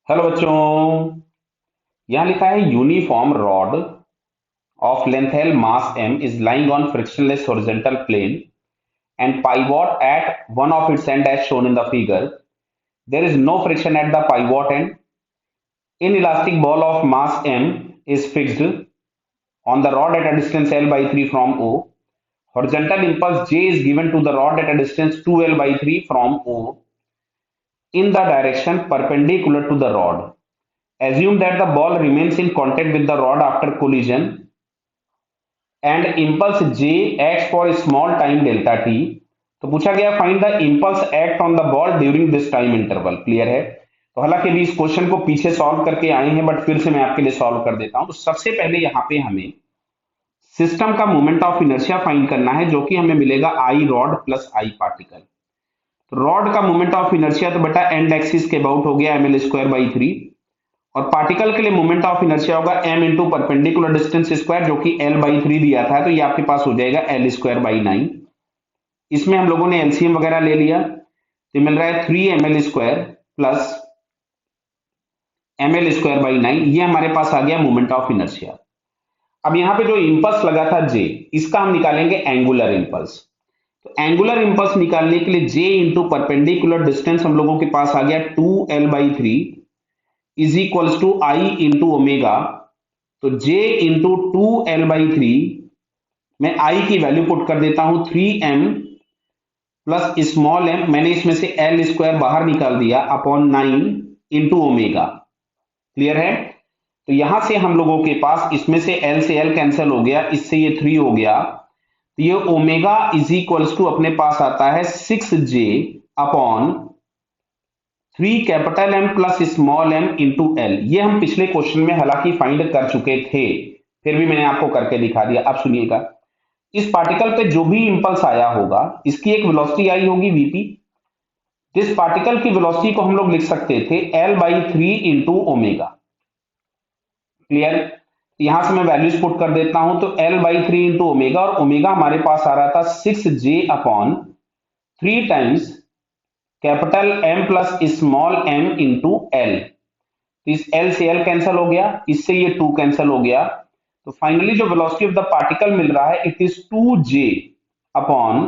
Hello बच्चों। यहाँ लिखा है uniform rod of length L mass m is lying on frictionless horizontal plane and pivot at one of its end as shown in the figure. There is no friction at the pivot end. Inelastic ball of mass m is fixed on the rod at a distance L by 3 from O. Horizontal impulse J is given to the rod at a distance 2L by 3 from O in the direction perpendicular to the rod. Assume that the ball remains in contact with the rod after collision and impulse j acts for a small time delta t। तो पूछा गया find the impulse act on the ball during this time interval। Clear है। तो हालांकि अभी इस question को पीछे सॉल्व करके आए हैं बट फिर से मैं आपके लिए सॉल्व कर देता हूं। तो सबसे पहले यहाँ पे हमें सिस्टम का मोमेंट ऑफ इनर्शिया फाइंड करना है जो कि हमें मिलेगा आई रॉड प्लस आई पार्टिकल। तो रॉड का मोमेंट ऑफ इनर्शिया तो बेटा एंड एक्सिस के अबाउट हो गया ml स्क्वायर बाई 3 और पार्टिकल के लिए मोमेंट ऑफ इनर्शिया होगा m into perpendicular distance square जो कि l बाई 3 दिया था। तो ये आपके पास हो जाएगा l स्क्वायर बाई 9। इसमें हम लोगों ने एलसीएम वगैरह ले लिया तो मिल रहा है 3ml square plus ml square by 9। ये हमारे पास आ गया मोमेंट ऑफ इनर्शिया। अब यहाँ पे जो इंपल्स लगा था j, इसका हम निकालेंगे एंगुलर इंपल्स। तो एंगुलर इंपल्स निकालने के लिए j इंटू परपेंडिकुलर डिस्टेंस हम लोगों के पास आ गया 2l by 3 is equals to I into omega. तो j इंटू 2l बाई 3 मैं i की वैल्यू पुट कर देता हूं 3m प्लस स्मॉल m, मैंने इसमें से l स्क्वायर बाहर निकाल दिया अपॉन 9 इंटू ओमेगा। क्लियर है। तो यहां से हम लोगों के पास इसमें से l से l कैंसिल हो गया, इससे ये 3 हो गया। तो ये ओमेगा इज इक्वल्स टू अपने पास आता है 6j upon 3 capital M plus small m into L. ये हम पिछले क्वेश्चन में हालांकि फाइंड कर चुके थे, फिर भी मैंने आपको करके दिखा दिया। अब सुनिएगा, इस पार्टिकल पे जो भी इंपल्स आया होगा इसकी एक वेलोसिटी आई होगी vp। इस पार्टिकल की वेलोसिटी को हम लोग लिख सकते थे l by 3 into omega. Clear. यहां से मैं वैल्यूज पुट कर देता हूं तो l बाई 3 इंटू ओमेगा, और ओमेगा हमारे पास आ रहा था 6j upon 3 times capital M plus small m into L. इस L से L कैंसिल हो गया, इससे ये 2 कैंसिल हो गया। तो फाइनली जो वेलोसिटी ऑफ द पार्टिकल मिल रहा है it is 2j upon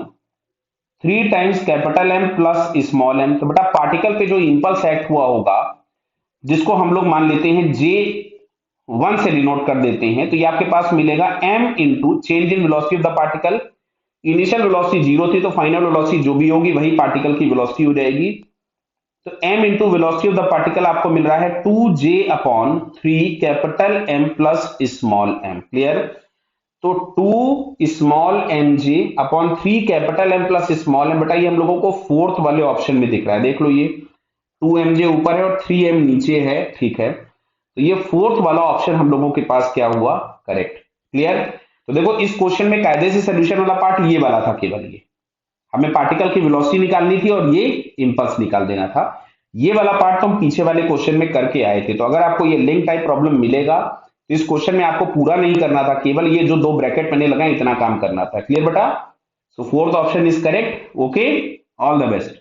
3 times capital M plus small m। तो बेटा पार्टिकल पे जो इंपल्स एक्ट हुआ होगा जिसको हम लोग मान लेते हैं J1 से डिनोट कर देते हैं, तो ये आपके पास मिलेगा m into change in velocity of the particle. Initial velocity 0 थी तो फाइनल वेलोसिटी जो भी होगी वही पार्टिकल की वेलोसिटी हो जाएगी। तो m into velocity of the particle आपको मिल रहा है 2j upon 3 capital M plus small m। Clear. तो 2 small M J upon 3 capital M plus small m। बेटा ये हम लोगों को फोर्थ वाले ऑप्शन में दिख रहा है, देख लो ये 2mj ऊपर है और 3m नीचे है। ठीक है, तो ये फोर्थ वाला ऑप्शन हम लोगों के पास क्या हुआ, करेक्ट। क्लियर। तो देखो इस क्वेश्चन में कायदे से सोल्यूशन वाला पार्ट ये वाला था, केवल ये हमें पार्टिकल की वेलोसिटी निकालनी थी और ये इंपल्स निकाल देना था। ये वाला पार्ट तो हम पीछे वाले क्वेश्चन में करके आए थे। तो अगर आपको ये लिंक टाइप प्रॉब्लम मिलेगा तो इस क्वेश्चन में आपको पूरा नहीं करना था, केवल ये जो 2 ब्रैकेट मैंने लगाए इतना काम करना था। क्लियर बेटा। So fourth option is correct. Okay, all the best.